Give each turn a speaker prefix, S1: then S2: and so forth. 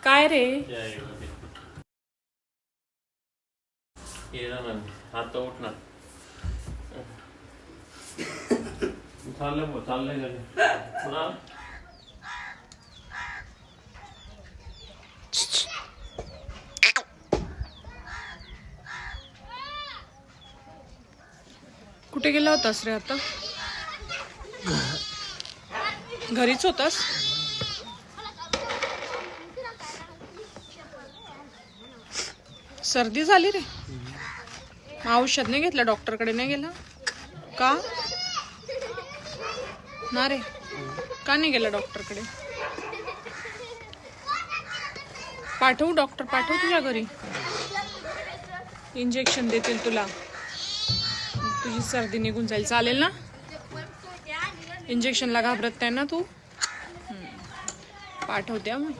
S1: काय रे?
S2: हात उठ ना. चाललंय
S1: कुठे गेला होतास रे आता? घरीच होतास? सर्दी झाली रे? औषध नाही घेतलं? डॉक्टरकडे नाही गेला का? ना रे, का नाही गेला डॉक्टरकडे? पाठवू? डॉक्टर पाठवू तुझ्या घरी? इंजेक्शन देतील तुला, तुझी सर्दी निघून जाईल. चालेल ना? इंजेक्शनला घाबरत नाही ना तू? पाठवते मग.